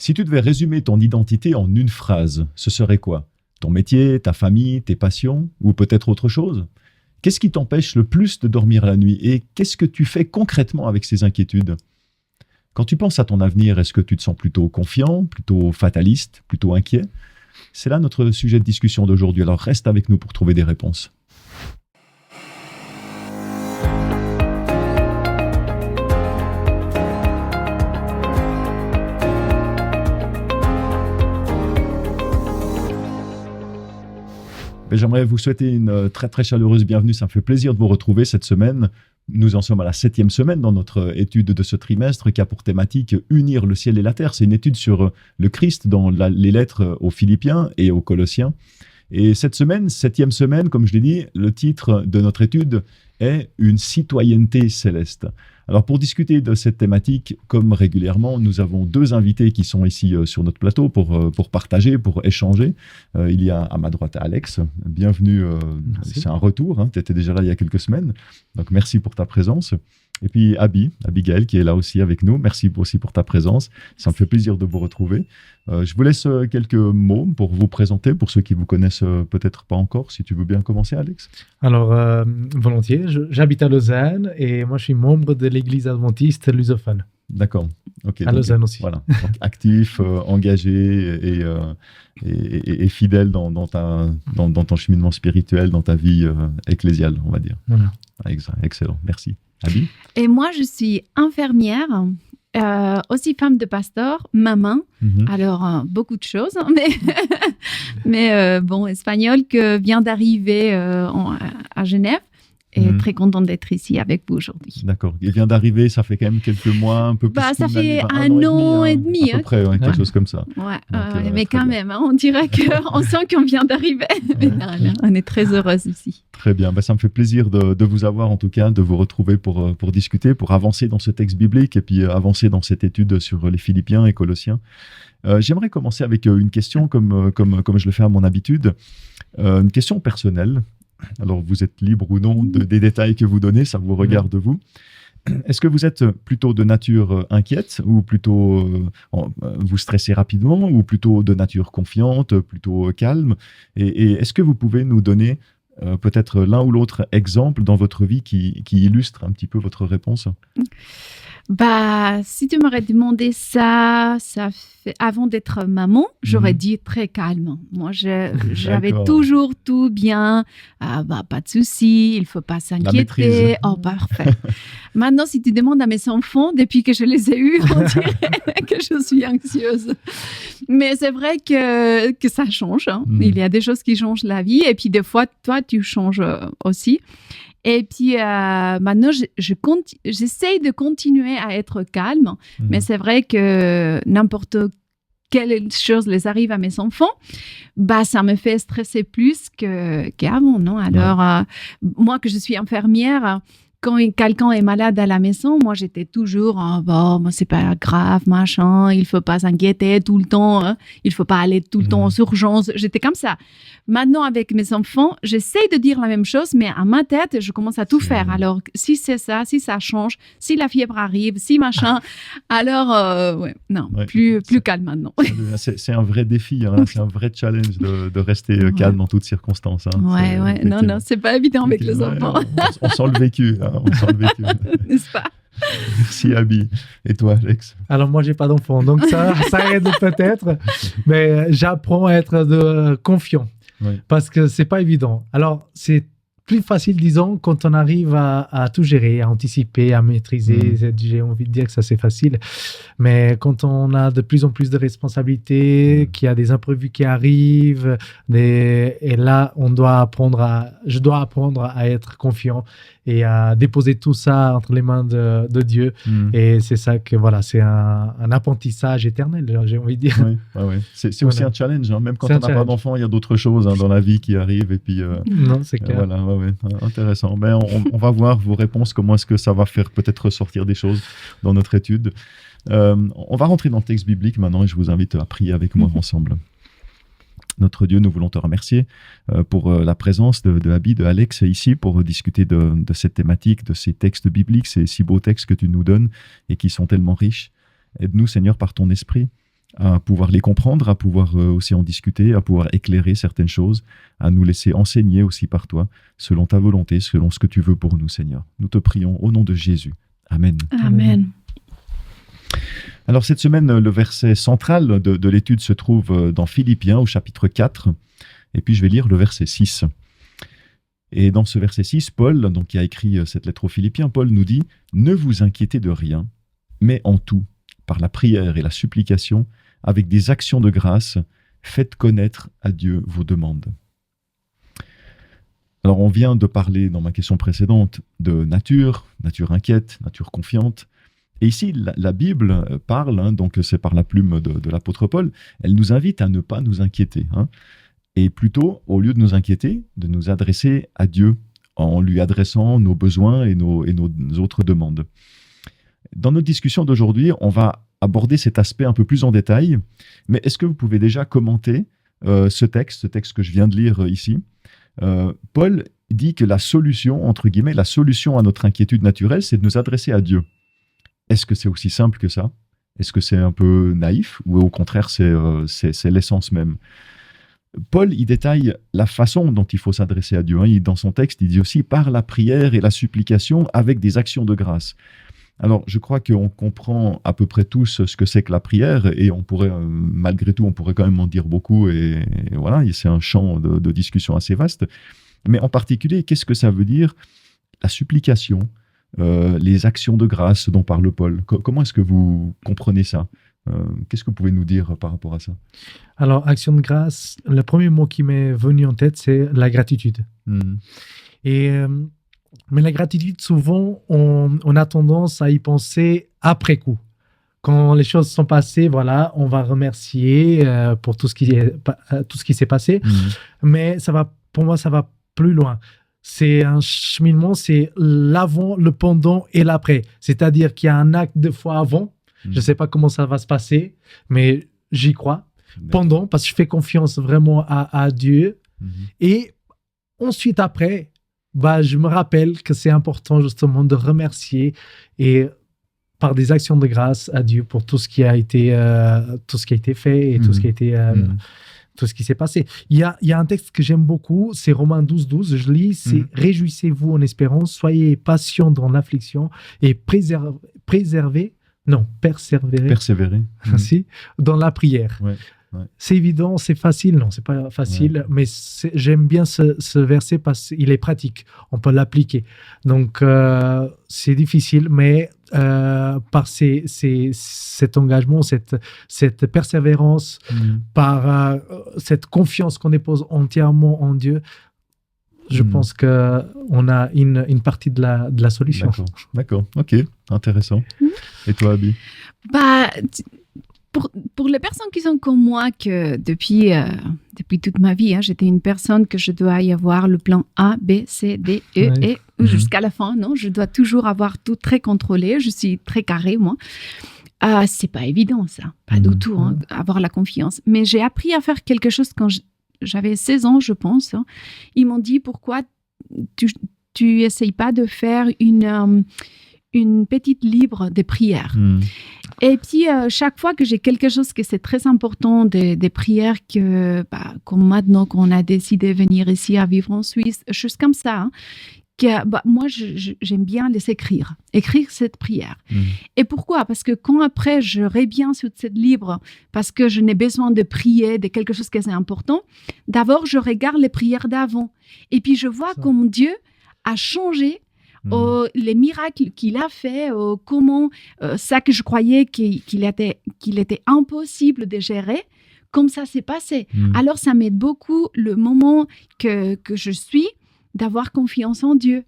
Si tu devais résumer ton identité en une phrase, ce serait quoi? Ton métier, ta famille, tes passions ou peut-être autre chose? Qu'est-ce qui t'empêche le plus de dormir la nuit et qu'est-ce que tu fais concrètement avec ces inquiétudes? Quand tu penses à ton avenir, est-ce que tu te sens plutôt confiant, plutôt fataliste, plutôt inquiet? C'est là notre sujet de discussion d'aujourd'hui, alors reste avec nous pour trouver des réponses. J'aimerais vous souhaiter une très très chaleureuse bienvenue. Ça me fait plaisir de vous retrouver cette semaine. Nous en sommes à la 7e semaine dans notre étude de ce trimestre qui a pour thématique Unir le ciel et la terre. C'est une étude sur le Christ dans les lettres aux Philippiens et aux Colossiens. Et cette semaine, 7e semaine, comme je l'ai dit, le titre de notre étude est Une citoyenneté céleste. Alors pour discuter de cette thématique, comme régulièrement, nous avons deux invités qui sont ici sur notre plateau pour partager, pour échanger. Il y a à ma droite Alex, bienvenue, c'est un retour, tu étais déjà là il y a quelques semaines, donc merci pour ta présence. Et puis Abigail qui est là aussi avec nous, merci aussi pour ta présence, ça me fait plaisir de vous retrouver. Je vous laisse quelques mots pour vous présenter, pour ceux qui vous connaissent peut-être pas encore, si tu veux bien commencer Alex. Alors, volontiers, j'habite à Lausanne et moi je suis membre de l'église adventiste lusophone. D'accord. Okay, à Lausanne aussi. Voilà. Donc, actif, engagé et fidèle dans ton cheminement spirituel, dans ta vie ecclésiale, on va dire. Voilà. Excellent. Merci. Abi? Et moi, je suis infirmière, aussi femme de pasteur, maman. Alors, beaucoup de choses, mais bon, espagnole que vient d'arriver à Genève. Et très contente d'être ici avec vous aujourd'hui. D'accord. Il vient d'arriver, ça fait quand même quelques mois, un peu plus. Ça fait un an et demi. À peu près, quelque chose comme ça. Ouais, donc, mais quand même, on dirait qu'on sent qu'on vient d'arriver. Mais non, on est très heureuse ici. Très bien. Ça me fait plaisir de vous avoir, en tout cas, de vous retrouver pour discuter, pour avancer dans ce texte biblique et puis avancer dans cette étude sur les Philippiens et Colossiens. J'aimerais commencer avec une question, comme je le fais à mon habitude, une question personnelle. Alors, vous êtes libre ou non des détails que vous donnez, ça vous regarde vous. Est-ce que vous êtes plutôt de nature inquiète ou plutôt vous stressez rapidement ou plutôt de nature confiante, plutôt calme? Et est-ce que vous pouvez nous donner peut-être l'un ou l'autre exemple dans votre vie qui illustre un petit peu votre réponse? Si tu m'aurais demandé ça fait avant d'être maman, j'aurais dit très calme. Moi, j'avais toujours tout bien. Pas de souci, il faut pas s'inquiéter. Oh, parfait. Maintenant, si tu demandes à mes enfants, depuis que je les ai eus, on dirait que je suis anxieuse. Mais c'est vrai que ça change. Il y a des choses qui changent la vie. Et puis, des fois, toi, tu changes aussi. Et puis, maintenant, j'essaye de continuer à être calme, mais c'est vrai que n'importe quelle chose les arrive à mes enfants, ça me fait stresser plus qu'avant, non? Alors, moi, que je suis infirmière, quand quelqu'un est malade à la maison, moi, j'étais toujours, c'est pas grave, machin, il faut pas s'inquiéter tout le temps, il faut pas aller tout le temps aux urgences. J'étais comme ça. Maintenant, avec mes enfants, j'essaie de dire la même chose, mais à ma tête, je commence à tout faire. Alors, si c'est ça, si ça change, si la fièvre arrive, si machin, alors, plus calme maintenant. C'est un vrai défi, c'est un vrai challenge de rester calme dans toutes circonstances. Non, c'est pas évident avec les enfants. On sent le vécu, N'est-ce pas? Merci Abi. Et toi Alex? Alors moi j'ai pas d'enfant, donc ça aide peut-être, mais j'apprends à être confiant parce que c'est pas évident. Alors c'est plus facile, disons, quand on arrive à tout gérer, à anticiper, à maîtriser. J'ai envie de dire que ça, c'est facile. Mais quand on a de plus en plus de responsabilités, qu'il y a des imprévus qui arrivent, et là, je dois apprendre à être confiant et à déposer tout ça entre les mains de Dieu. Et c'est ça que, c'est un apprentissage éternel, j'ai envie de dire. Oui. C'est aussi un challenge. Même quand on n'a pas d'enfant, il y a d'autres choses dans la vie qui arrivent. Et puis, non, c'est clair. Intéressant. Mais on va voir vos réponses, comment est-ce que ça va faire peut-être ressortir des choses dans notre étude. On va rentrer dans le texte biblique maintenant et je vous invite à prier avec moi ensemble. Notre Dieu, nous voulons te remercier pour la présence de Abi, de Alex ici pour discuter de cette thématique, de ces textes bibliques, ces si beaux textes que tu nous donnes et qui sont tellement riches. Aide-nous, Seigneur, par ton esprit à pouvoir les comprendre, à pouvoir aussi en discuter, à pouvoir éclairer certaines choses, à nous laisser enseigner aussi par toi, selon ta volonté, selon ce que tu veux pour nous, Seigneur. Nous te prions au nom de Jésus. Amen. Amen. Alors cette semaine, le verset central de l'étude se trouve dans Philippiens au chapitre 4, et puis je vais lire le verset 6. Et dans ce verset 6, Paul, donc, qui a écrit cette lettre aux Philippiens, Paul nous dit « Ne vous inquiétez de rien, mais en tout, par la prière et la supplication, avec des actions de grâce, faites connaître à Dieu vos demandes. » Alors on vient de parler dans ma question précédente de nature inquiète, nature confiante. Et ici, la Bible parle, donc c'est par la plume de l'apôtre Paul, elle nous invite à ne pas nous inquiéter. Et plutôt, au lieu de nous inquiéter, de nous adresser à Dieu en lui adressant nos besoins et nos autres demandes. Dans notre discussion d'aujourd'hui, on va aborder cet aspect un peu plus en détail, mais est-ce que vous pouvez déjà commenter ce texte que je viens de lire ici? Paul dit que la solution, entre guillemets, la solution à notre inquiétude naturelle, c'est de nous adresser à Dieu. Est-ce que c'est aussi simple que ça? Est-ce que c'est un peu naïf ou au contraire c'est l'essence même? Paul, il détaille la façon dont il faut s'adresser à Dieu. Dans son texte, il dit aussi par la prière et la supplication avec des actions de grâce. Alors, je crois qu'on comprend à peu près tous ce que c'est que la prière et on pourrait, malgré tout, on pourrait quand même en dire beaucoup et voilà, c'est un champ de discussion assez vaste. Mais en particulier, qu'est-ce que ça veut dire la supplication, les actions de grâce dont parle Paul? Comment est-ce que vous comprenez ça? Qu'est-ce que vous pouvez nous dire par rapport à ça? Alors, action de grâce, le premier mot qui m'est venu en tête, c'est la gratitude. Mais la gratitude, souvent, on a tendance à y penser après coup. Quand les choses sont passées, voilà, on va remercier pour tout ce qui s'est passé. Mais pour moi, ça va plus loin. C'est un cheminement, c'est l'avant, le pendant et l'après. C'est-à-dire qu'il y a un acte de foi avant. Je ne sais pas comment ça va se passer, mais j'y crois. Pendant, parce que je fais confiance vraiment à Dieu. Et ensuite, après, je me rappelle que c'est important justement de remercier et par des actions de grâce à Dieu pour tout ce qui a été fait et tout ce qui a été... tout ce qui s'est passé. Il y a un texte que j'aime beaucoup, c'est Romains 12, je lis, c'est « Réjouissez-vous en espérance, soyez patients dans l'affliction et persévérer ainsi, dans la prière. » C'est évident, c'est facile. Non, c'est pas facile, mais j'aime bien ce verset parce qu'il est pratique. On peut l'appliquer. Donc, c'est difficile, mais par cet engagement, cette persévérance, par cette confiance qu'on dépose entièrement en Dieu, je pense qu'on a une partie de la solution. D'accord. Ok, intéressant. Et toi, Abby? Pour les personnes qui sont comme moi, que depuis toute ma vie, j'étais une personne que je dois y avoir le plan A, B, C, D, E, et jusqu'à la fin. Non, je dois toujours avoir tout très contrôlé. Je suis très carrée, moi. C'est pas évident, ça. Pas du tout, avoir la confiance. Mais j'ai appris à faire quelque chose quand j'avais 16 ans, je pense. Ils m'ont dit, pourquoi tu essayes pas de faire une petite livre de prières. Et puis, chaque fois que j'ai quelque chose que c'est très important, des prières comme maintenant qu'on a décidé de venir ici à vivre en Suisse, choses comme ça, moi, j'aime bien les écrire cette prière. Et pourquoi? Parce que quand après, je reviens sur cette livre, parce que je n'ai besoin de prier de quelque chose qui est important, d'abord, je regarde les prières d'avant. Et puis, je vois comment Dieu a changé les miracles qu'il a fait, comment ça que je croyais qu'il était impossible de gérer, comme ça s'est passé. Alors, ça m'aide beaucoup le moment que je suis, d'avoir confiance en Dieu.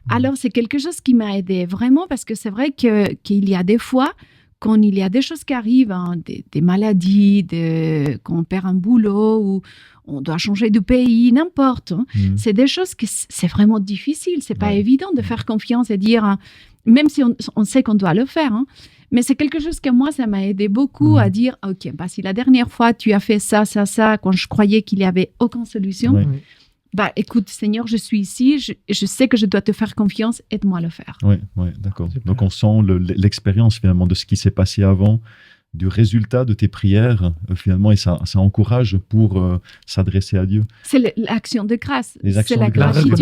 Alors, c'est quelque chose qui m'a aidé vraiment, parce que c'est vrai qu'il y a des fois, quand il y a des choses qui arrivent, des maladies, qu'on perd un boulot ou on doit changer de pays, n'importe. C'est des choses que c'est vraiment difficile. C'est pas évident de faire confiance et dire, même si on sait qu'on doit le faire. Mais c'est quelque chose que moi, ça m'a aidé beaucoup à dire, OK, si la dernière fois, tu as fait ça, quand je croyais qu'il n'y avait aucune solution, écoute, Seigneur, je suis ici, je sais que je dois te faire confiance, aide-moi à le faire. Oui, d'accord. Donc, on sent l'expérience finalement de ce qui s'est passé avant, du résultat de tes prières, finalement, et ça encourage pour s'adresser à Dieu. C'est l'action de grâce, c'est la gratitude.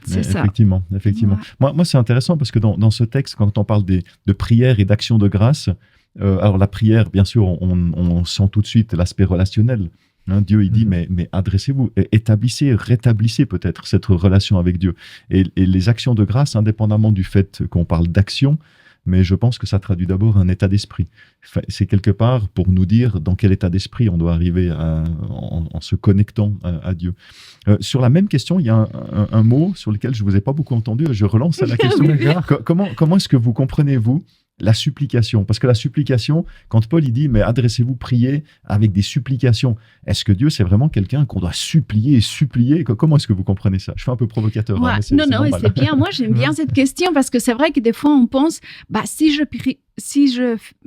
C'est ça. Effectivement. Ouais. Moi, c'est intéressant parce que dans ce texte, quand on parle de prière et d'action de grâce, alors la prière, bien sûr, on sent tout de suite l'aspect relationnel. Dieu, il dit, mais adressez-vous, rétablissez peut-être cette relation avec Dieu. Et les actions de grâce, indépendamment du fait qu'on parle d'action, mais je pense que ça traduit d'abord un état d'esprit. C'est quelque part pour nous dire dans quel état d'esprit on doit arriver en se connectant à Dieu. Sur la même question, il y a un mot sur lequel je ne vous ai pas beaucoup entendu. Je relance la question. Comment est-ce que vous comprenez, vous, la supplication? Parce que la supplication, quand Paul il dit, mais adressez-vous, priez avec des supplications, est-ce que Dieu, c'est vraiment quelqu'un qu'on doit supplier et supplier? Comment est-ce que vous comprenez ça? Je fais un peu provocateur. Ouais. Non, c'est bien. Moi, j'aime bien cette question parce que c'est vrai que des fois, on pense, si je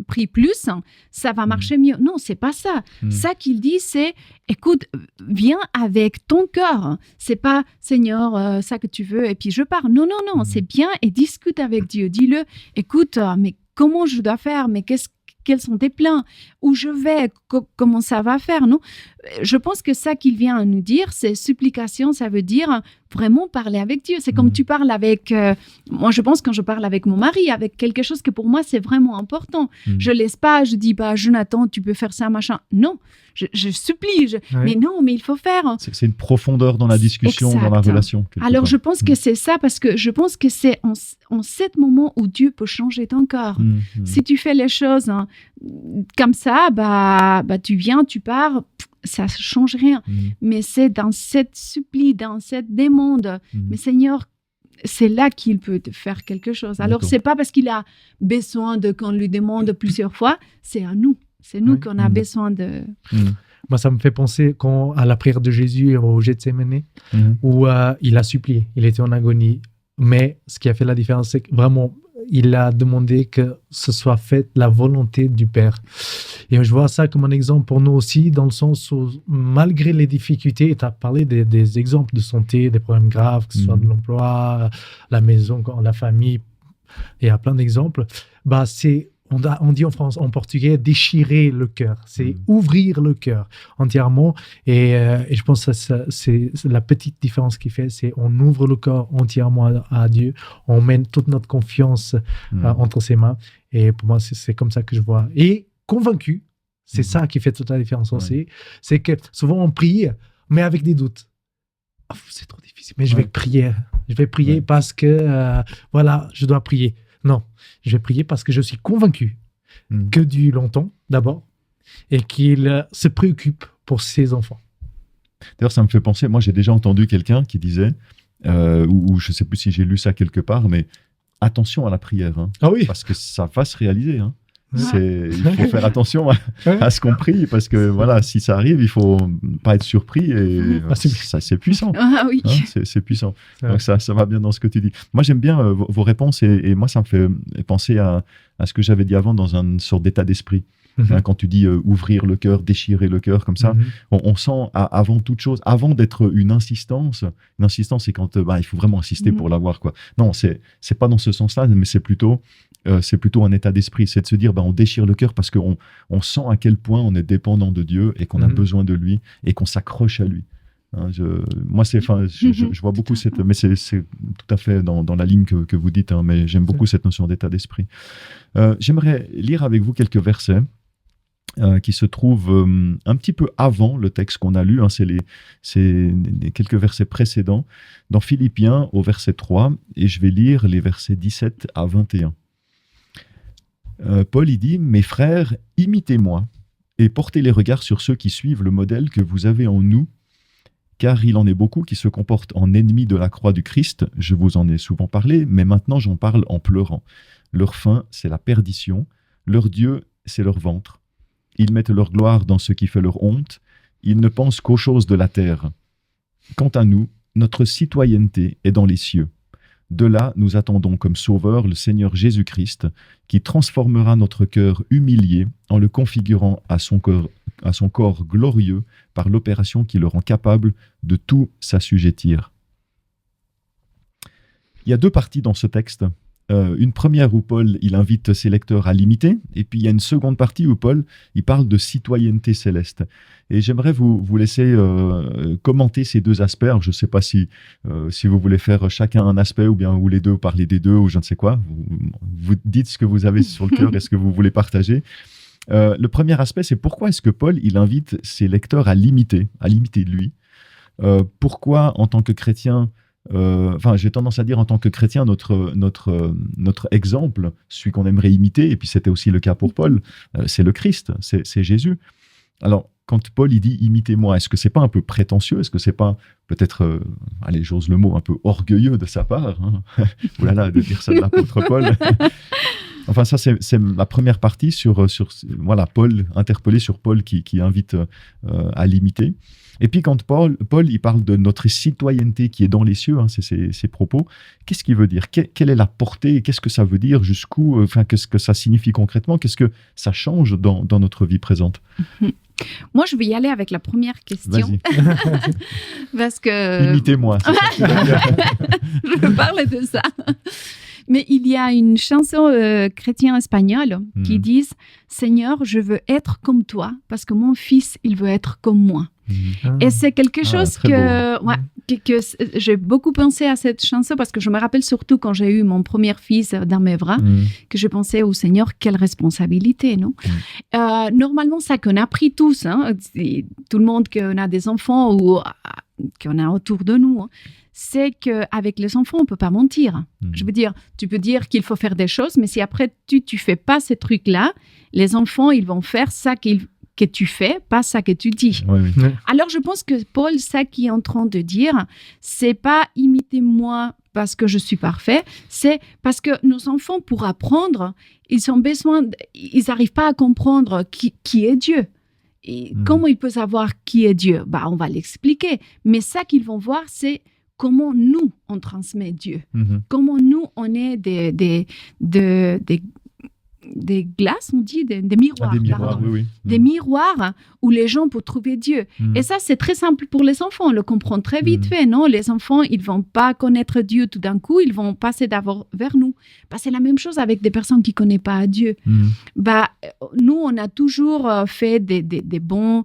prie plus, ça va marcher mieux. Non, c'est pas ça. Ça qu'il dit, c'est, écoute, viens avec ton cœur. C'est pas, Seigneur, ça que tu veux, et puis je pars. Non, c'est bien, et discute avec Dieu. Dis-le, écoute, mais comment je dois faire? Mais quels sont tes plans? Où je vais? Comment ça va faire? Non, je pense que ça qu'il vient à nous dire, c'est supplication, ça veut dire vraiment parler avec Dieu. C'est comme tu parles avec... moi, je pense quand je parle avec mon mari, avec quelque chose que pour moi, c'est vraiment important. Je laisse pas, je dis, Jonathan, tu peux faire ça, machin. Non, je supplie. Mais non, mais il faut faire. C'est une profondeur dans la discussion, dans la relation. Alors, je pense que c'est ça, parce que je pense que c'est en cet moment où Dieu peut changer ton cœur. Si tu fais les choses comme ça, tu viens, tu pars, ça ne change rien. Mais c'est dans cette supplie, dans cette demande, mais Seigneur, c'est là qu'il peut te faire quelque chose. Alors, ce n'est pas parce qu'il a besoin qu'on lui demande plusieurs fois, c'est à nous. C'est nous qu'on a besoin de... Moi, ça me fait penser à la prière de Jésus au Gethsémani, où il a supplié, il était en agonie. Mais ce qui a fait la différence, c'est que vraiment, il a demandé que ce soit fait la volonté du Père. Et je vois ça comme un exemple pour nous aussi, dans le sens où, malgré les difficultés, tu as parlé des exemples de santé, des problèmes graves, que ce soit de l'emploi, la maison, la famille, il y a plein d'exemples, on dit en portugais, déchirer le cœur. C'est ouvrir le cœur entièrement. Et je pense que c'est la petite différence qu'il fait, c'est on ouvre le cœur entièrement à Dieu. On met toute notre confiance entre ses mains. Et pour moi, c'est comme ça que je vois. Et convaincu, c'est ça qui fait toute la différence aussi. C'est que souvent, on prie, mais avec des doutes. C'est trop difficile, mais je vais prier. Je vais prier parce que, je dois prier. Non, je vais prier parce que je suis convaincu que Dieu l'entend d'abord et qu'il se préoccupe pour ses enfants. D'ailleurs, ça me fait penser, moi j'ai déjà entendu quelqu'un qui disait, ou je ne sais plus si j'ai lu ça quelque part, mais attention à la prière, parce que ça va se réaliser. Il faut faire attention à ce qu'on prie, parce que si ça arrive, il ne faut pas être surpris, et ça, c'est puissant. C'est puissant. Donc ça va bien dans ce que tu dis. Moi, j'aime bien vos réponses, et moi, ça me fait penser à ce que j'avais dit avant dans une sorte d'état d'esprit. Quand tu dis ouvrir le cœur, déchirer le cœur, comme ça, on sent avant toute chose, avant d'être une insistance, c'est quand il faut vraiment insister pour l'avoir, quoi. Non, c'est pas dans ce sens-là, mais c'est plutôt un état d'esprit, c'est de se dire on déchire le cœur parce qu'on sent à quel point on est dépendant de Dieu et qu'on a besoin de lui et qu'on s'accroche à lui. Je vois beaucoup mais c'est tout à fait dans la ligne que vous dites, mais j'aime beaucoup cette notion d'état d'esprit. J'aimerais lire avec vous quelques versets qui se trouvent un petit peu avant le texte qu'on a lu, c'est quelques versets précédents, dans Philippiens au verset 3, et je vais lire les versets 17 à 21. Paul il dit « Mes frères, imitez-moi et portez les regards sur ceux qui suivent le modèle que vous avez en nous, car il en est beaucoup qui se comportent en ennemis de la croix du Christ. Je vous en ai souvent parlé, mais maintenant j'en parle en pleurant. Leur fin, c'est la perdition. Leur Dieu, c'est leur ventre. Ils mettent leur gloire dans ce qui fait leur honte. Ils ne pensent qu'aux choses de la terre. Quant à nous, notre citoyenneté est dans les cieux. De là, nous attendons comme sauveur le Seigneur Jésus-Christ, qui transformera notre cœur humilié en le configurant à son corps glorieux par l'opération qui le rend capable de tout s'assujettir. Il y a deux parties dans ce texte. Une première où Paul, il invite ses lecteurs à l'imiter, et puis il y a une seconde partie où Paul, il parle de citoyenneté céleste. Et j'aimerais vous laisser commenter ces deux aspects. Alors, je ne sais pas si vous voulez faire chacun un aspect, ou bien ou les deux, parler des deux, ou je ne sais quoi. Vous dites ce que vous avez sur le cœur et ce que vous voulez partager. Le premier aspect, c'est pourquoi est-ce que Paul, il invite ses lecteurs à l'imiter lui. Pourquoi, en tant que chrétien, j'ai tendance à dire en tant que chrétien, notre exemple, celui qu'on aimerait imiter, et puis c'était aussi le cas pour Paul, c'est le Christ, c'est Jésus. Alors, quand Paul il dit « imitez-moi », est-ce que c'est pas un peu prétentieux? Est-ce que c'est pas peut-être, allez, j'ose le mot, un peu orgueilleux de sa part, hein? Ouh là là, de dire ça de l'apôtre Paul. Enfin, ça, c'est la première partie sur voilà, Paul, interpellé sur Paul qui invite à l'imiter. Et puis, quand Paul, il parle de notre citoyenneté qui est dans les cieux, hein, c'est ses propos, qu'est-ce qu'il veut dire? Quelle est la portée? Qu'est-ce que ça veut dire? Jusqu'où? Qu'est-ce que ça signifie concrètement? Qu'est-ce que ça change dans notre vie présente? Moi, je vais y aller avec la première question. Parce que... Imitez-moi. Je veux parler de ça. Mais il y a une chanson chrétienne espagnole qui dit « Seigneur, je veux être comme toi parce que mon fils, il veut être comme moi. » Et c'est quelque chose que j'ai beaucoup pensé à cette chanson parce que je me rappelle surtout quand j'ai eu mon premier fils dans mes bras, que je pensais au Seigneur, quelle responsabilité, non? Normalement, ça qu'on a appris tous, hein, tout le monde qu'on a des enfants ou qu'on a autour de nous, hein, c'est qu'avec les enfants, on ne peut pas mentir. Je veux dire, tu peux dire qu'il faut faire des choses, mais si après tu ne fais pas ces trucs-là, les enfants, ils vont faire ça que tu fais, pas ça que tu dis. Oui. Alors, je pense que Paul, ça qu'il est en train de dire, c'est pas imitez-moi parce que je suis parfait, c'est parce que nos enfants, pour apprendre, ils n'arrivent pas à comprendre qui est Dieu. Et comment ils peuvent savoir qui est Dieu? On va l'expliquer. Mais ça qu'ils vont voir, c'est comment nous, on transmet Dieu. Comment nous, on est des glaces, on dit, des miroirs. Des miroirs, oui. Des miroirs où les gens peuvent trouver Dieu. Et ça, c'est très simple pour les enfants. On le comprend très vite fait, non? Les enfants, ils ne vont pas connaître Dieu tout d'un coup. Ils vont passer d'abord vers nous. C'est la même chose avec des personnes qui ne connaissent pas Dieu. Nous, on a toujours fait des bons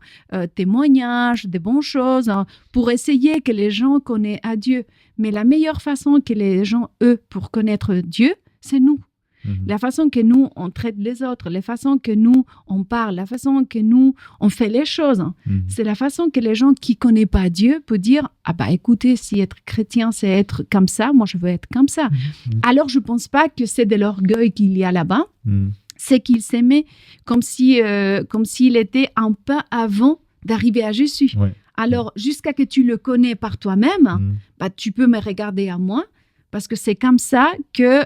témoignages, des bonnes choses pour essayer que les gens connaissent à Dieu. Mais la meilleure façon que les gens, eux, pour connaître Dieu, c'est nous. La façon que nous, on traite les autres, la façon que nous, on parle, la façon que nous, on fait les choses. C'est la façon que les gens qui ne connaissent pas Dieu peuvent dire « Ah écoutez, si être chrétien, c'est être comme ça, moi je veux être comme ça. » Alors, je ne pense pas que c'est de l'orgueil qu'il y a là-bas. C'est qu'il s'aimait comme s'il était un pas avant d'arriver à Jésus. Ouais. Alors, jusqu'à que tu le connais par toi-même, tu peux me regarder à moi. Parce que c'est comme ça que...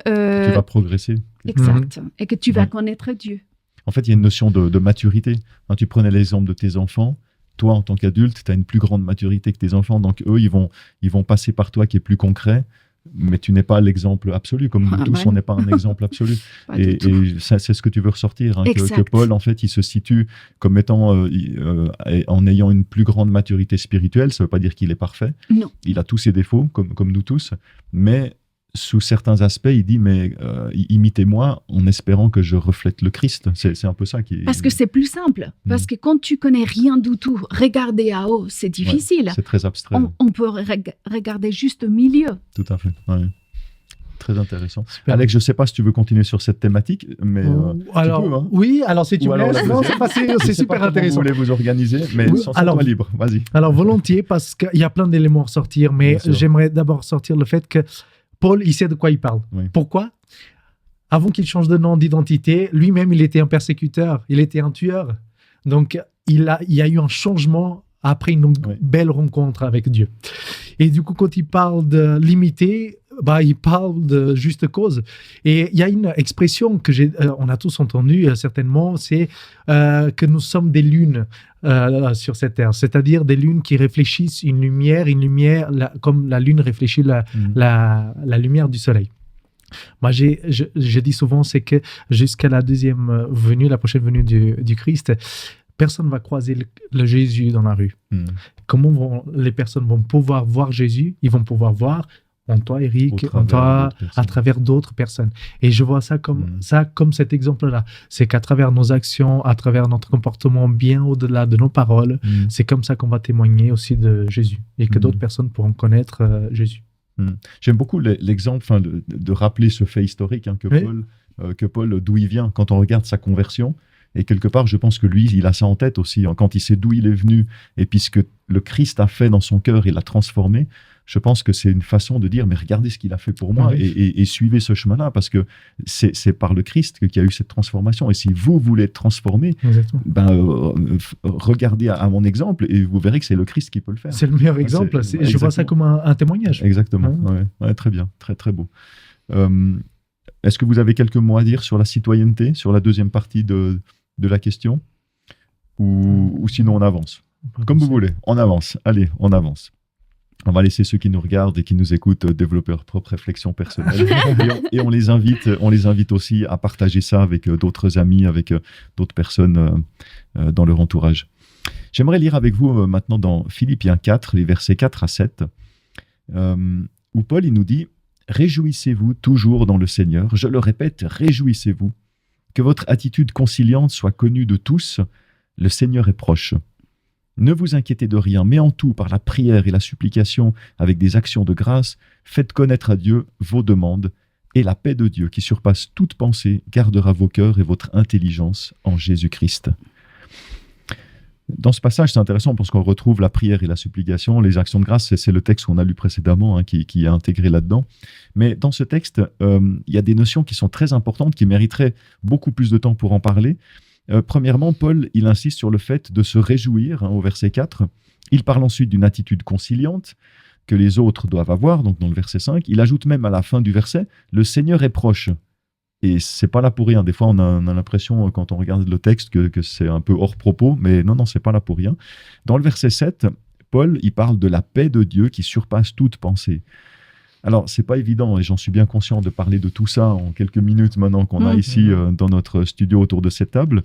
tu vas progresser. Exact. Et que tu vas connaître Dieu. En fait, il y a une notion de maturité. Quand tu prenais l'exemple de tes enfants, toi, en tant qu'adulte, tu as une plus grande maturité que tes enfants. Donc, eux, ils vont passer par toi qui est plus concret. Mais tu n'es pas l'exemple absolu. Comme nous tous, on n'est pas un exemple absolu. Et ça, c'est ce que tu veux ressortir. Hein, que Paul, en fait, il se situe comme étant, en ayant une plus grande maturité spirituelle. Ça ne veut pas dire qu'il est parfait. Non. Il a tous ses défauts, comme nous tous. Mais sous certains aspects, il dit, mais imitez-moi en espérant que je reflète le Christ. C'est un peu ça qui est... Parce que c'est plus simple. Parce que quand tu connais rien du tout, regarder à haut, c'est difficile. C'est très abstrait. On peut regarder juste au milieu. Tout à fait, Très intéressant. Super. Alex, je ne sais pas si tu veux continuer sur cette thématique, mais alors, tu peux, hein. Oui, alors si tu veux, c'est super intéressant. Vous voulez vous organiser, mais sens-toi libre, vas-y. Alors, volontiers, parce qu'il y a plein d'éléments à ressortir, mais j'aimerais d'abord sortir le fait que Paul, il sait de quoi il parle. Oui. Pourquoi? Avant qu'il change de nom, d'identité, lui-même, il était un persécuteur, il était un tueur. Donc, il y a eu un changement après une belle rencontre avec Dieu. Et du coup, quand il parle de l'imiter, il parle de juste cause. Et il y a une expression que on a tous entendue certainement, c'est que nous sommes des lunes sur cette terre, c'est-à-dire des lunes qui réfléchissent une lumière comme la lune réfléchit la lumière du soleil. Moi, je dis souvent, c'est que jusqu'à la prochaine venue du Christ, personne ne va croiser le Jésus dans la rue. Comment les personnes vont pouvoir voir Jésus? Ils vont pouvoir voir en toi, Eric, en toi, à travers d'autres personnes. Et je vois ça comme cet exemple-là. C'est qu'à travers nos actions, à travers notre comportement, bien au-delà de nos paroles, c'est comme ça qu'on va témoigner aussi de Jésus et que d'autres personnes pourront connaître Jésus. J'aime beaucoup l'exemple de rappeler ce fait historique que Paul, d'où il vient, quand on regarde sa conversion. Et quelque part, je pense que lui, il a ça en tête aussi. Quand il sait d'où il est venu et puis ce que le Christ a fait dans son cœur et l'a transformé, je pense que c'est une façon de dire, mais regardez ce qu'il a fait pour moi et suivez ce chemin-là, parce que c'est par le Christ qu'il y a eu cette transformation. Et si vous voulez être transformé, regardez à mon exemple et vous verrez que c'est le Christ qui peut le faire. C'est le meilleur exemple. Je vois ça comme un témoignage. Exactement. Ouais, très bien. Très, très beau. Est-ce que vous avez quelques mots à dire sur la citoyenneté, sur la deuxième partie de la question, ou sinon on avance? Comme vous voulez, on avance. Allez, on avance. On va laisser ceux qui nous regardent et qui nous écoutent développer leur propre réflexion personnelle. et on les invite aussi à partager ça avec d'autres amis, avec d'autres personnes dans leur entourage. J'aimerais lire avec vous maintenant dans Philippiens 4, les versets 4 à 7, où Paul il nous dit « Réjouissez-vous toujours dans le Seigneur. Je le répète, réjouissez-vous. Que votre attitude conciliante soit connue de tous. Le Seigneur est proche. Ne vous inquiétez de rien, mais en tout, par la prière et la supplication, avec des actions de grâce, faites connaître à Dieu vos demandes, et la paix de Dieu, qui surpasse toute pensée, gardera vos cœurs et votre intelligence en Jésus-Christ. » Dans ce passage, c'est intéressant parce qu'on retrouve la prière et la supplication, les actions de grâce, c'est le texte qu'on a lu précédemment, qui est intégré là-dedans. Mais dans ce texte, il y a des notions qui sont très importantes, qui mériteraient beaucoup plus de temps pour en parler. Premièrement, Paul, il insiste sur le fait de se réjouir, au verset 4. Il parle ensuite d'une attitude conciliante que les autres doivent avoir, donc dans le verset 5. Il ajoute même à la fin du verset, « Le Seigneur est proche ». Et c'est pas là pour rien. Des fois, on a l'impression, quand on regarde le texte, que c'est un peu hors propos, mais non, c'est pas là pour rien. Dans le verset 7, Paul, il parle de la paix de Dieu qui surpasse toute pensée. Alors, c'est pas évident, et j'en suis bien conscient de parler de tout ça en quelques minutes maintenant qu'on a ici dans notre studio autour de cette table.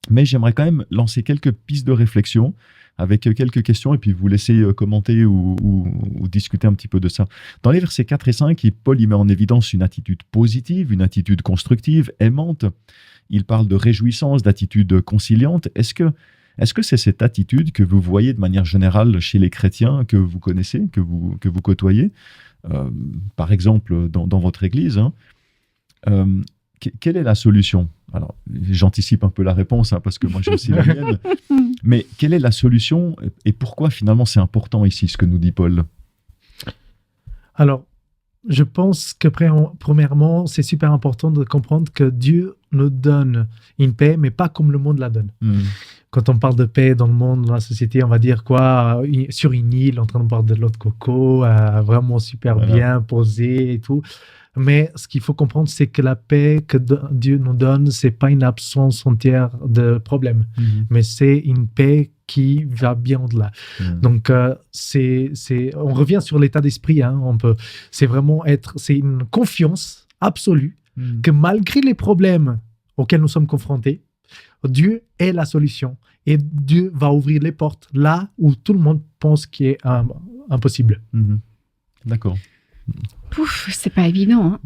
Mais j'aimerais quand même lancer quelques pistes de réflexion avec quelques questions et puis vous laisser commenter ou discuter un petit peu de ça. Dans les versets 4 et 5, Paul y met en évidence une attitude positive, une attitude constructive, aimante. Il parle de réjouissance, d'attitude conciliante. Est-ce que c'est cette attitude que vous voyez de manière générale chez les chrétiens que vous connaissez, que vous côtoyez, par exemple dans votre église, quelle est la solution? Alors, j'anticipe un peu la réponse, parce que moi j'ai aussi la mienne. Mais quelle est la solution et pourquoi finalement c'est important ici, ce que nous dit Paul? Alors, je pense que premièrement, c'est super important de comprendre que Dieu nous donne une paix, mais pas comme le monde la donne. Quand on parle de paix dans le monde, dans la société, on va dire quoi? Sur une île, en train de boire de l'eau de coco, vraiment super bien posée et tout. Mais ce qu'il faut comprendre, c'est que la paix que Dieu nous donne, c'est pas une absence entière de problèmes, mais c'est une paix qui va bien au-delà. Donc, on revient sur l'état d'esprit. C'est une confiance absolue que malgré les problèmes auxquels nous sommes confrontés, Dieu est la solution et Dieu va ouvrir les portes là où tout le monde pense qu'il est impossible. D'accord. Pouf, c'est pas évident.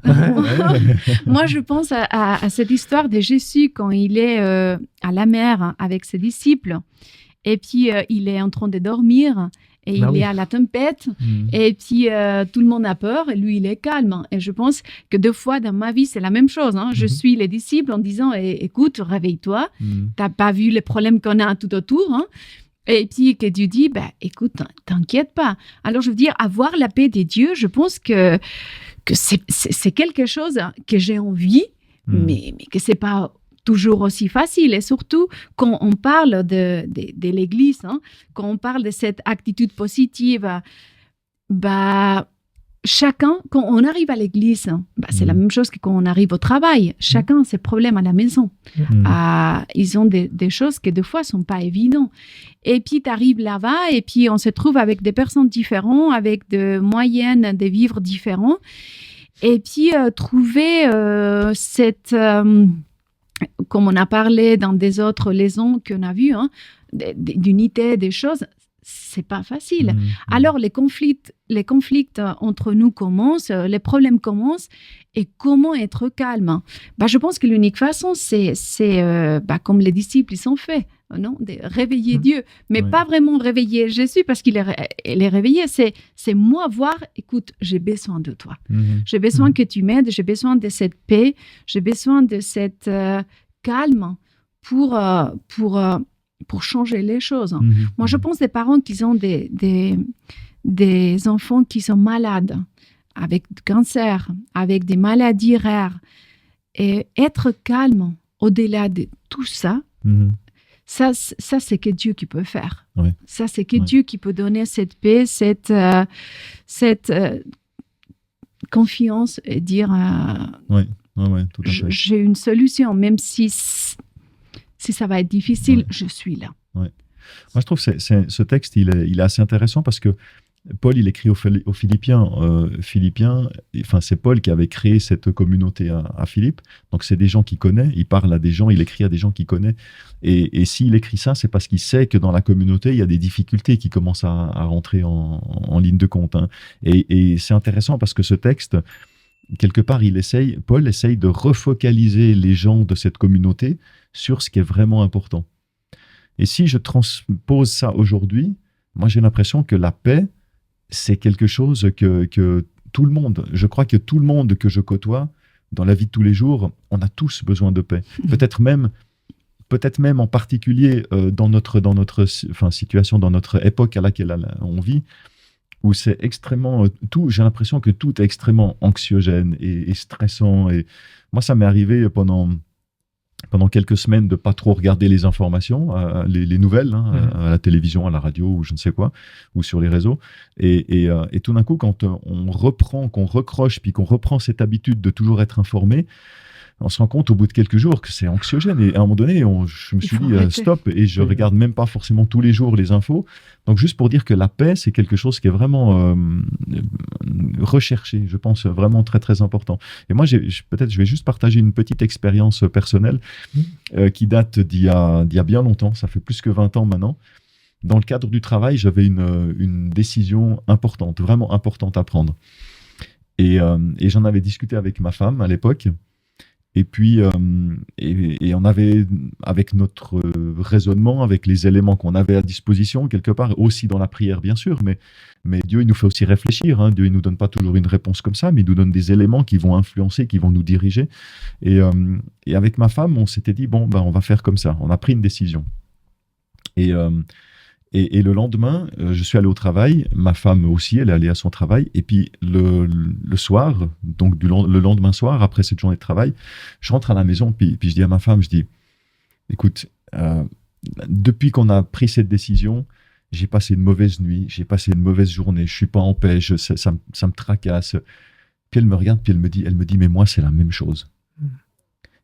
Moi, je pense à cette histoire de Jésus quand il est à la mer avec ses disciples et puis il est en train de dormir et il est à la tempête et puis tout le monde a peur et lui, il est calme. Et je pense que 2 fois dans ma vie, c'est la même chose. Je suis les disciples en disant « Écoute, réveille-toi, t'as pas vu les problèmes qu'on a tout autour Et puis que Dieu dit, écoute, t'inquiète pas. Alors je veux dire, avoir la paix des dieux, je pense que c'est quelque chose que j'ai envie, mais que c'est pas toujours aussi facile. Et surtout, quand on parle de l'Église, quand on parle de cette attitude positive, chacun, quand on arrive à l'église, c'est la même chose que quand on arrive au travail. Chacun a ses problèmes à la maison. Ils ont des choses qui, des fois, ne sont pas évidentes. Et puis, tu arrives là-bas et puis on se trouve avec des personnes différentes, avec des moyens de vivre différents. Et puis, trouver cette... comme on a parlé dans des autres leçons qu'on a vues, d'unité des choses, c'est pas facile. Alors, les conflits entre nous commencent, les problèmes commencent. Et comment être calme? Je pense que l'unique façon, c'est comme les disciples, ils sont faits, non? De réveiller Dieu. Mais pas vraiment réveiller Jésus parce qu'il est réveillé. C'est moi voir, écoute, j'ai besoin de toi. J'ai besoin que tu m'aides. J'ai besoin de cette paix. J'ai besoin de cette calme pour changer les choses. Moi, je pense des parents qui ont des enfants qui sont malades, avec du cancer, avec des maladies rares. Et être calme au-delà de tout ça, ça c'est que Dieu qui peut faire. Ça, c'est que Dieu qui peut donner cette paix, cette confiance et dire tout à fait. J'ai une solution, même si ça va être difficile, je suis là. Moi, je trouve que ce texte, il est assez intéressant parce que Paul, il écrit aux Philippiens. C'est Paul qui avait créé cette communauté à Philippe. Donc, c'est des gens qu'il connaît. Il parle à des gens, il écrit à des gens qu'il connaît. Et s'il écrit ça, c'est parce qu'il sait que dans la communauté, il y a des difficultés qui commencent à rentrer en ligne de compte. Et c'est intéressant parce que ce texte, quelque part, Paul essaye de refocaliser les gens de cette communauté sur ce qui est vraiment important. Et si je transpose ça aujourd'hui, moi, j'ai l'impression que la paix, c'est quelque chose que tout le monde, je crois que tout le monde que je côtoie dans la vie de tous les jours, on a tous besoin de paix. Peut-être même en particulier dans notre situation, dans notre époque à laquelle on vit, où c'est extrêmement j'ai l'impression que tout est extrêmement anxiogène et stressant. Et moi, ça m'est arrivé pendant quelques semaines de pas trop regarder les informations, les nouvelles, à la télévision, à la radio ou je ne sais quoi, ou sur les réseaux. Et tout d'un coup, quand qu'on recroche, puis qu'on reprend cette habitude de toujours être informé, on se rend compte au bout de quelques jours que c'est anxiogène. Et à un moment donné, je me suis dit stop, et je regarde même pas forcément tous les jours les infos. Donc juste pour dire que la paix, c'est quelque chose qui est vraiment recherché, je pense, vraiment très très important. Et moi, peut-être je vais juste partager une petite expérience personnelle qui date d'il y a bien longtemps. Ça fait plus que 20 ans maintenant. Dans le cadre du travail, j'avais une décision importante, vraiment importante à prendre. Et j'en avais discuté avec ma femme à l'époque. Et puis, et on avait, avec notre raisonnement, avec les éléments qu'on avait à disposition, quelque part, aussi dans la prière, bien sûr, mais Dieu, il nous fait aussi réfléchir. Dieu, il ne nous donne pas toujours une réponse comme ça, mais il nous donne des éléments qui vont influencer, qui vont nous diriger. Et avec ma femme, on s'était dit, on va faire comme ça. On a pris une décision. Et le lendemain, je suis allé au travail, ma femme aussi, elle est allée à son travail, et puis le soir, donc le lendemain soir, après cette journée de travail, je rentre à la maison, puis je dis à ma femme, écoute, depuis qu'on a pris cette décision, j'ai passé une mauvaise nuit, j'ai passé une mauvaise journée, je suis pas en paix, ça me tracasse. Puis elle me regarde, puis elle me dit, mais moi, c'est la même chose.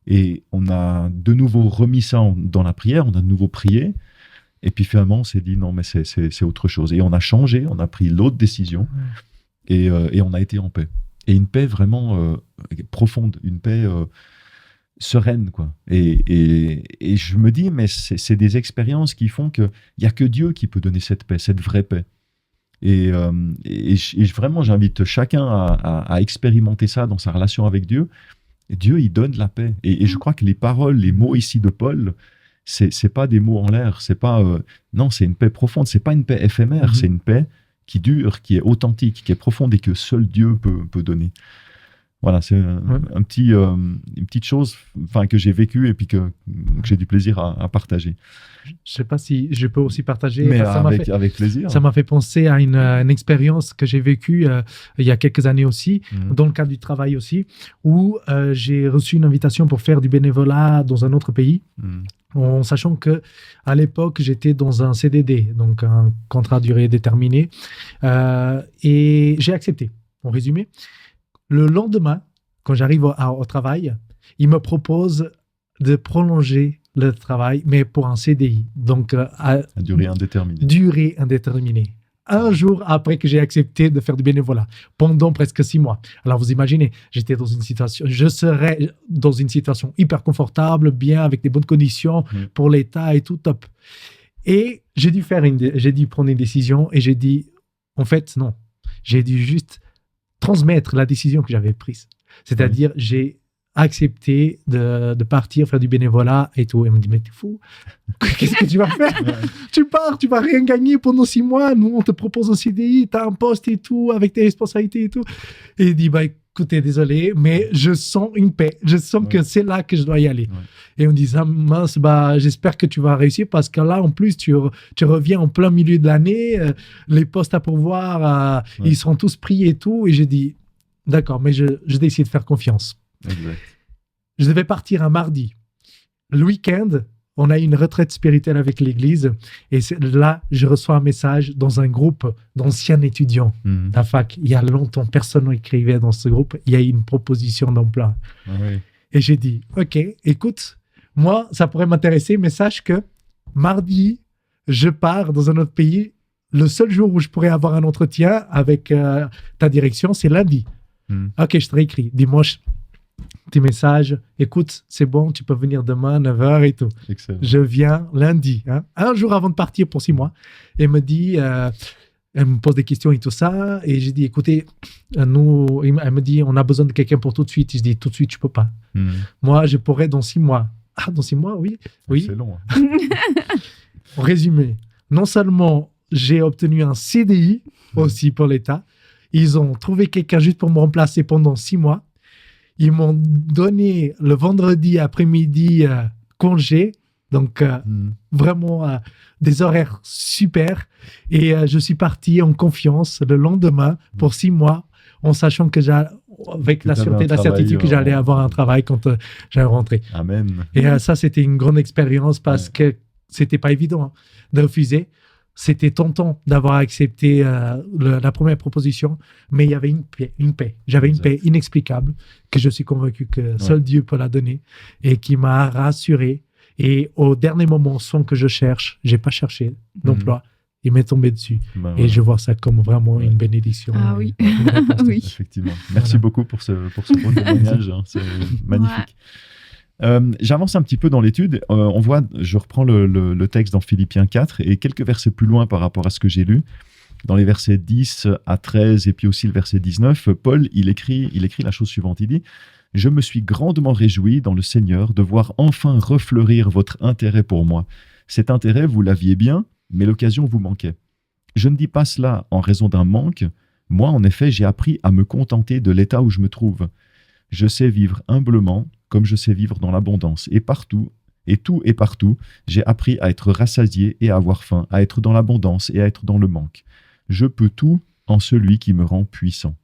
Et on a de nouveau remis ça dans la prière, on a de nouveau prié. Et puis finalement, on s'est dit non, mais c'est autre chose. Et on a changé, on a pris l'autre décision et on a été en paix. Et une paix vraiment profonde, une paix sereine, quoi. Et je me dis, mais c'est des expériences qui font qu'il n'y a que Dieu qui peut donner cette paix, cette vraie paix. Et vraiment, j'invite chacun à expérimenter ça dans sa relation avec Dieu. Et Dieu, il donne la paix. Et je crois que les paroles, les mots ici de Paul, c'est pas des mots en l'air, c'est pas non, c'est une paix profonde, c'est pas une paix éphémère, c'est une paix qui dure, qui est authentique, qui est profonde et que seul Dieu peut donner. Voilà, c'est une petite chose que j'ai vécue et puis que j'ai du plaisir à partager. Je ne sais pas si je peux aussi partager. Mais avec plaisir. Ça m'a fait penser à une expérience que j'ai vécue il y a quelques années aussi, dans le cadre du travail aussi, où j'ai reçu une invitation pour faire du bénévolat dans un autre pays, en sachant qu'à l'époque, j'étais dans un CDD, donc un contrat à durée déterminée, et j'ai accepté, en résumé. Le lendemain, quand j'arrive au travail, il me propose de prolonger le travail, mais pour un CDI, donc à durée indéterminée. Durée indéterminée. Un jour après que j'ai accepté de faire du bénévolat, pendant presque 6 mois. Alors vous imaginez, je serais dans une situation hyper confortable, bien, avec des bonnes conditions pour l'État et tout, top. Et j'ai dû prendre une décision et j'ai dit, en fait, non. J'ai dû juste transmettre la décision que j'avais prise. C'est-à-dire, j'ai accepté de partir faire du bénévolat et tout. Elle me dit, mais t'es fou. Qu'est-ce que tu vas faire? Tu pars, tu vas rien gagner pendant 6 mois. Nous, on te propose un CDI, t'as un poste et tout, avec tes responsabilités et tout. Et il dit, bah, écoutez, désolé, mais je sens une paix. Je sens que c'est là que je dois y aller. Et on dit, ah, mince, bah, j'espère que tu vas réussir parce que là, en plus, tu reviens en plein milieu de l'année. Les postes à pourvoir, ils seront tous pris et tout. Et j'ai dit, d'accord, mais je décide de faire confiance. Exact. Je devais partir un mardi. Le week-end, on a eu une retraite spirituelle avec l'église. Et là, je reçois un message dans un groupe d'anciens étudiants de la fac. Il y a longtemps, personne n'écrivait dans ce groupe. Il y a eu une proposition d'emploi. Et j'ai dit, OK, écoute, moi, ça pourrait m'intéresser, mais sache que mardi, je pars dans un autre pays. Le seul jour où je pourrais avoir un entretien avec ta direction, c'est lundi. OK, je te réécris. Dimanche, petit message. Écoute, c'est bon, tu peux venir demain, 9h et tout. Excellent. Je viens lundi, un jour avant de partir pour 6 mois. Elle me dit, elle me pose des questions et tout ça. Et j'ai dit, écoutez, elle me dit, on a besoin de quelqu'un pour tout de suite. Je dis, tout de suite, je peux pas. Moi, je pourrais dans 6 mois. Ah, dans 6 mois, oui. C'est long. En résumé, non seulement j'ai obtenu un CDI aussi pour l'État, ils ont trouvé quelqu'un juste pour me remplacer pendant 6 mois. Ils m'ont donné le vendredi après-midi congé. Donc, vraiment des horaires super. Et je suis parti en confiance le lendemain pour 6 mois, en sachant que avec la sûreté et la certitude que j'allais avoir un travail quand j'allais rentrer. Amen. Et ça, c'était une grande expérience parce que c'était pas évident de refuser. C'était tentant d'avoir accepté la première proposition, mais il y avait une paix. J'avais une paix inexplicable que je suis convaincu que seul Dieu peut la donner et qui m'a rassuré. Et au dernier moment, sans que je cherche, j'ai pas cherché d'emploi. Il m'est tombé dessus. Et je vois ça comme vraiment une bénédiction. Ah oui. Oui. Effectivement. Merci beaucoup pour ce beau témoignage. C'est magnifique. J'avance un petit peu dans l'étude. On voit, je reprends le texte dans Philippiens 4 et quelques versets plus loin par rapport à ce que j'ai lu. Dans les versets 10 à 13 et puis aussi le verset 19, Paul, il écrit la chose suivante. Il dit « Je me suis grandement réjoui dans le Seigneur de voir enfin refleurir votre intérêt pour moi. Cet intérêt, vous l'aviez bien, mais l'occasion vous manquait. Je ne dis pas cela en raison d'un manque. Moi, en effet, j'ai appris à me contenter de l'état où je me trouve. Je sais vivre humblement, comme je sais vivre dans l'abondance. Et partout, j'ai appris à être rassasié et à avoir faim, à être dans l'abondance et à être dans le manque. Je peux tout en celui qui me rend puissant. »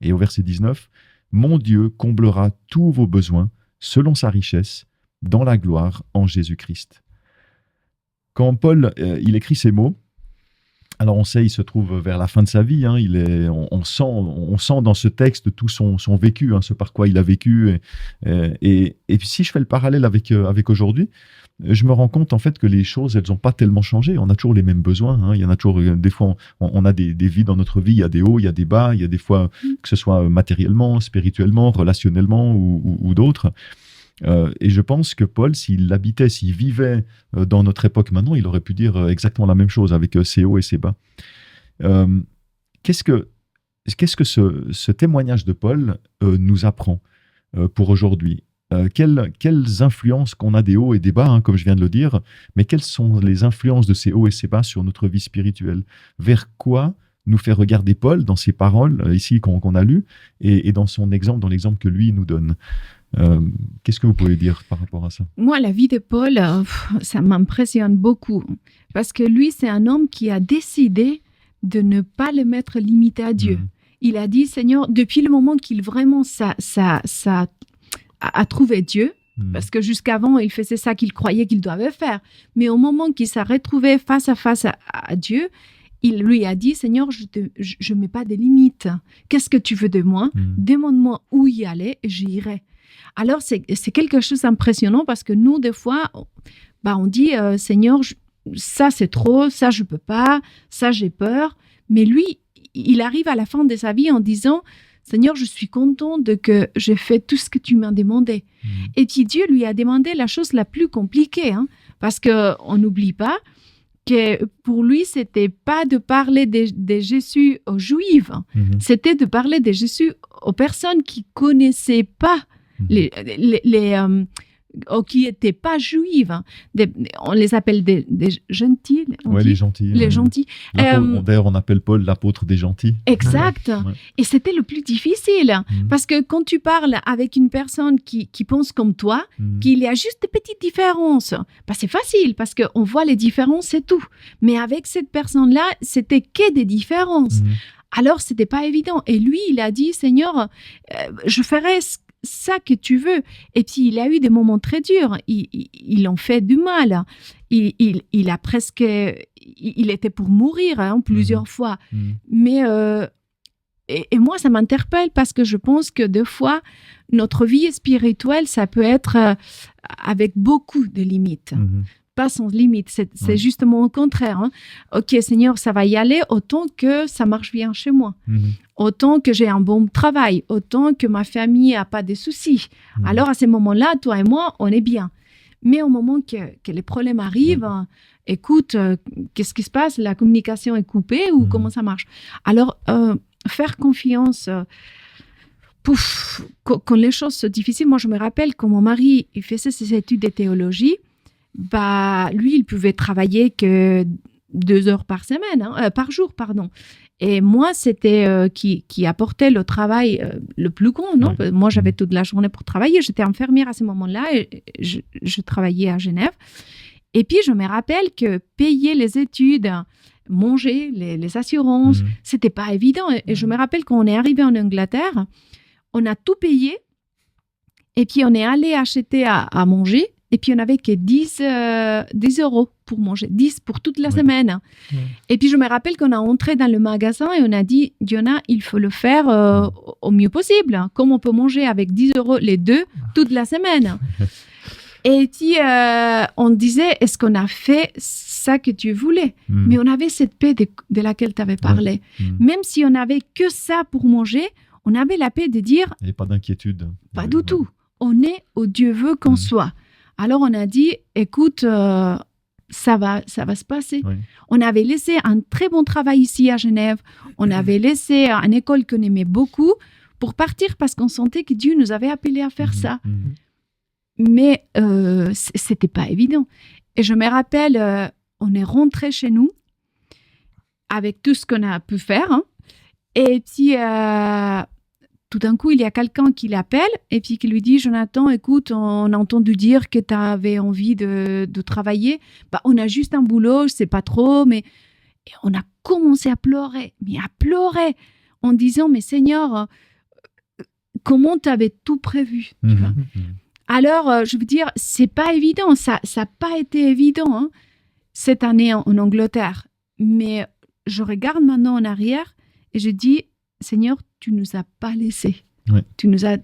Et au verset 19, « Mon Dieu comblera tous vos besoins selon sa richesse, dans la gloire en Jésus-Christ. » Quand Paul il écrit ces mots, alors on sait, il se trouve vers la fin de sa vie. On sent dans ce texte tout son vécu, ce par quoi il a vécu. Et puis si je fais le parallèle avec aujourd'hui, je me rends compte en fait que les choses, elles n'ont pas tellement changé. On a toujours les mêmes besoins. Il y en a toujours, des fois, on a des vies dans notre vie. Il y a des hauts, il y a des bas. Il y a des fois, que ce soit matériellement, spirituellement, relationnellement ou d'autres. Et je pense que Paul, s'il vivait dans notre époque maintenant, il aurait pu dire exactement la même chose avec ses hauts et ses bas. Qu'est-ce que ce témoignage de Paul nous apprend pour aujourd'hui? Quelles influences qu'on a des hauts et des bas, comme je viens de le dire, mais quelles sont les influences de ces hauts et ces bas sur notre vie spirituelle? Vers quoi nous fait regarder Paul dans ses paroles ici qu'on a lues et dans son exemple, dans l'exemple que lui nous donne? Qu'est-ce que vous pouvez dire par rapport à ça? Moi, la vie de Paul, ça m'impressionne beaucoup. Parce que lui, c'est un homme qui a décidé de ne pas le mettre limité à Dieu. Il a dit, Seigneur, depuis le moment qu'il vraiment a trouvé Dieu, parce que jusqu'avant, il faisait ça qu'il croyait qu'il devait faire. Mais au moment qu'il s'est retrouvé face à face à Dieu, il lui a dit, Seigneur, je ne mets pas de limites. Qu'est-ce que tu veux de moi? Demande-moi où y aller et j'y irai. Alors, c'est quelque chose d'impressionnant parce que nous, des fois, on dit, Seigneur, ça c'est trop, ça je ne peux pas, ça j'ai peur. Mais lui, il arrive à la fin de sa vie en disant, Seigneur, je suis content que j'ai fait tout ce que tu m'as demandé. Et puis Dieu lui a demandé la chose la plus compliquée, parce qu'on n'oublie pas que pour lui, c'était pas de parler de Jésus aux Juifs, c'était de parler de Jésus aux personnes qui connaissaient pas qui n'étaient pas juives. On les appelle des gentils. Oui, les gentils. Les gentils. D'ailleurs, on appelle Paul l'apôtre des gentils. Exact. Ouais. Et c'était le plus difficile. Parce que quand tu parles avec une personne qui pense comme toi, qu'il y a juste des petites différences, c'est facile parce qu'on voit les différences, c'est tout. Mais avec cette personne-là, c'était que des différences. Alors, ce n'était pas évident. Et lui, il a dit, Seigneur, je ferai ça que tu veux. Et puis, il a eu des moments très durs. Il en fait du mal. Il a presque... Il était pour mourir plusieurs fois. Mais... Et moi, ça m'interpelle parce que je pense que des fois, notre vie spirituelle, ça peut être avec beaucoup de limites. Pas sans limite. C'est justement au contraire. Ok, Seigneur, ça va y aller autant que ça marche bien chez moi. Autant que j'ai un bon travail. Autant que ma famille n'a pas de soucis. Alors, à ce moment-là, toi et moi, on est bien. Mais au moment que les problèmes arrivent, écoute, qu'est-ce qui se passe? La communication est coupée ou comment ça marche? Alors, faire confiance... quand les choses sont difficiles, moi, je me rappelle quand mon mari il faisait ses études de théologie, lui, il pouvait travailler que 2 heures par jour. Et moi, c'était qui apportait le travail le plus grand. Non moi, j'avais toute la journée pour travailler. J'étais infirmière à ce moment-là et je travaillais à Genève. Et puis, je me rappelle que payer les études, manger, les assurances, c'était pas évident. Et je me rappelle quand on est arrivé en Angleterre, on a tout payé et puis on est allé acheter à manger. Et puis, on n'avait que 10 euros pour manger, 10 pour toute la semaine. Et puis, je me rappelle qu'on a entré dans le magasin et on a dit, Diona, il faut le faire au mieux possible. Comment on peut manger avec 10 euros les deux toute la semaine? Et puis, on disait, est-ce qu'on a fait ça que tu voulais? Mais on avait cette paix de laquelle tu avais parlé. Même si on n'avait que ça pour manger, on avait la paix de dire... Il n'y avait pas d'inquiétude. Pas du tout. On est où Dieu veut qu'on soit. Alors, on a dit, écoute, ça va se passer. On avait laissé un très bon travail ici à Genève. On avait laissé une école qu'on aimait beaucoup pour partir parce qu'on sentait que Dieu nous avait appelés à faire ça. Mais c'était pas évident. Et je me rappelle, on est rentré chez nous avec tout ce qu'on a pu faire. Et puis... tout d'un coup, il y a quelqu'un qui l'appelle et puis qui lui dit « Jonathan, écoute, on a entendu dire que tu avais envie de travailler. On a juste un boulot, je ne sais pas trop. » Mais et on a commencé à pleurer, en disant « Mais Seigneur, comment tu avais tout prévu ?» Alors, je veux dire, ce n'est pas évident. Ça n'a pas été évident cette année en Angleterre. Mais je regarde maintenant en arrière et je dis « Seigneur, tu ne nous as pas laissés. Tu nous as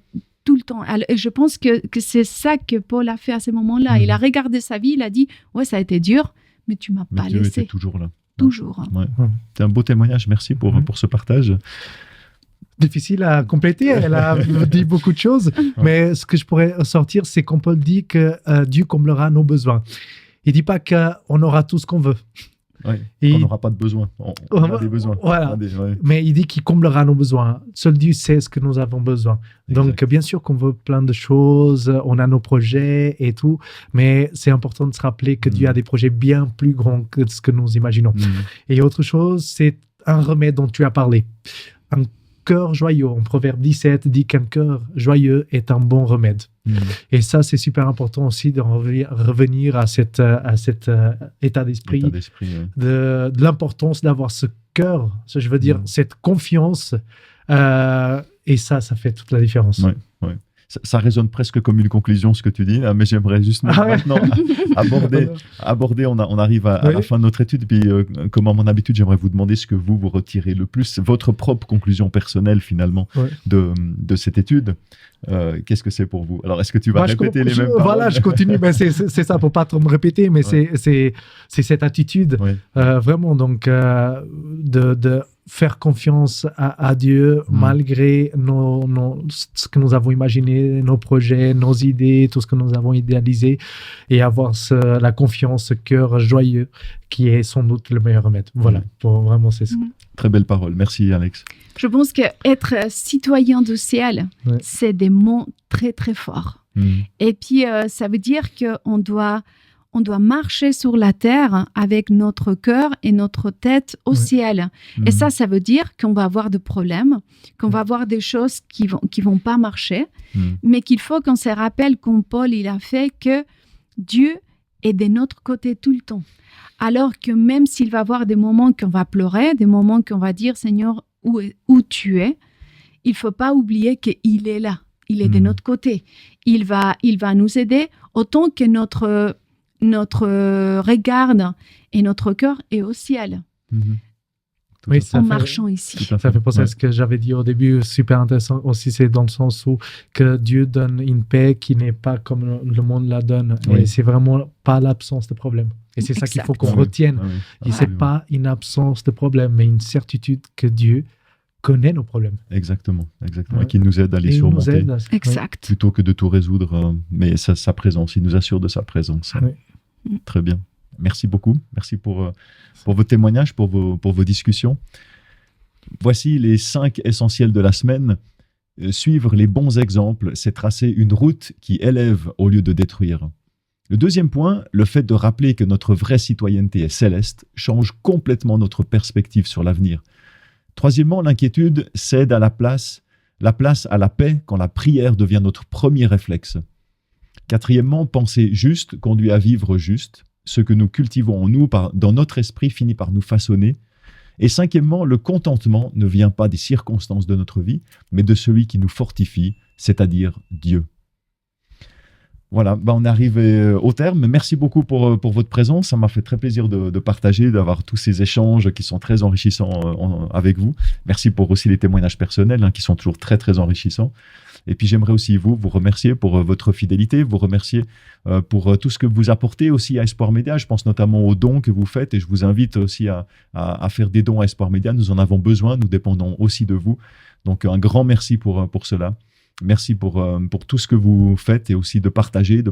tout le temps. » Et je pense que c'est ça que Paul a fait à ce moment-là. Il a regardé sa vie, il a dit « Ouais, ça a été dur, mais tu ne m'as pas laissé. » Dieu était toujours là. Toujours. C'est un beau témoignage. Merci pour ce partage. Difficile à compléter. Elle a dit beaucoup de choses. Mais ce que je pourrais sortir, c'est quand Paul dit que Dieu comblera nos besoins. Il ne dit pas qu'on aura tout ce qu'on veut. On n'aura pas de besoin. On a des besoins. Voilà. Mais il dit qu'il comblera nos besoins. Seul Dieu sait ce que nous avons besoin. Donc, bien sûr qu'on veut plein de choses, on a nos projets et tout, mais c'est important de se rappeler que Dieu a des projets bien plus grands que ce que nous imaginons. Et autre chose, c'est un remède dont tu as parlé. Un cœur joyeux. En Proverbe 17 dit qu'un cœur joyeux est un bon remède. Et ça, c'est super important aussi de revenir à cet état d'esprit, de l'importance d'avoir ce cœur, je veux dire, cette confiance. Et ça fait toute la différence. Ça résonne presque comme une conclusion, ce que tu dis, mais j'aimerais juste maintenant aborder, on arrive à la fin de notre étude, et puis comme à mon habitude, j'aimerais vous demander ce que vous retirez le plus, votre propre conclusion personnelle finalement de cette étude. Qu'est-ce que c'est pour vous? Alors, est-ce que tu vas répéter les mêmes paroles? Voilà, je continue, mais c'est ça, pour pas trop me répéter, mais c'est cette attitude, vraiment, donc, de faire confiance à Dieu malgré ce que nous avons imaginé, nos projets, nos idées, tout ce que nous avons idéalisé, et avoir la confiance, ce cœur joyeux qui est sans doute le meilleur remède. Voilà, vraiment c'est ça. Très belle parole. Merci Alex. Je pense qu'être citoyen du ciel, c'est des mots très très forts. Et puis ça veut dire qu'on doit marcher sur la terre avec notre cœur et notre tête au ciel. Et ça veut dire qu'on va avoir des problèmes, qu'on va avoir des choses qui vont pas marcher, mais qu'il faut qu'on se rappelle, comme Paul il a fait, que Dieu est de notre côté tout le temps. Alors que même s'il va y avoir des moments qu'on va pleurer, des moments qu'on va dire « Seigneur, où tu es ?» il faut pas oublier qu'il est là. Il est de notre côté. Il va nous aider autant que notre regard et notre cœur est au ciel. En marchant ici. Ça fait penser à ce que j'avais dit au début, super intéressant aussi, c'est dans le sens où que Dieu donne une paix qui n'est pas comme le monde la donne. Et c'est vraiment pas l'absence de problème. Et c'est ça qu'il faut qu'on retienne. Et c'est pas une absence de problème, mais une certitude que Dieu connaît nos problèmes. Exactement. Et qui nous aide à les surmonter. Exact. Plutôt que de tout résoudre, mais sa présence, il nous assure de sa présence. Très bien. Merci beaucoup. Merci pour vos témoignages, pour vos discussions. Voici les 5 essentiels de la semaine. Suivre les bons exemples, c'est tracer une route qui élève au lieu de détruire. Le deuxième point, le fait de rappeler que notre vraie citoyenneté est céleste, change complètement notre perspective sur l'avenir. Troisièmement, l'inquiétude cède à la place à la paix quand la prière devient notre premier réflexe. Quatrièmement, penser juste conduit à vivre juste. Ce que nous cultivons en nous, dans notre esprit, finit par nous façonner. Et cinquièmement, le contentement ne vient pas des circonstances de notre vie, mais de celui qui nous fortifie, c'est-à-dire Dieu. Voilà, on est arrivé au terme. Merci beaucoup pour votre présence. Ça m'a fait très plaisir de partager, d'avoir tous ces échanges qui sont très enrichissants avec vous. Merci pour aussi les témoignages personnels qui sont toujours très, très enrichissants. Et puis, j'aimerais aussi vous remercier pour votre fidélité, vous remercier pour tout ce que vous apportez aussi à Espoir Média. Je pense notamment aux dons que vous faites et je vous invite aussi à faire des dons à Espoir Média. Nous en avons besoin, nous dépendons aussi de vous. Donc, un grand merci pour cela. Merci pour tout ce que vous faites et aussi de partager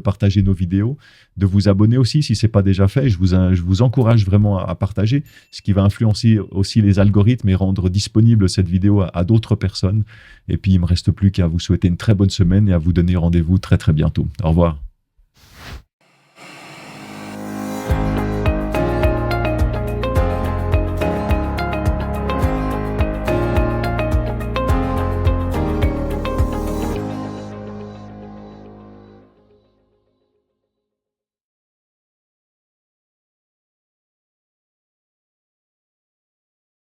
nos vidéos, de vous abonner aussi si ce n'est pas déjà fait. Je vous encourage vraiment à partager, ce qui va influencer aussi les algorithmes et rendre disponible cette vidéo à d'autres personnes. Et puis, il ne me reste plus qu'à vous souhaiter une très bonne semaine et à vous donner rendez-vous très très bientôt. Au revoir.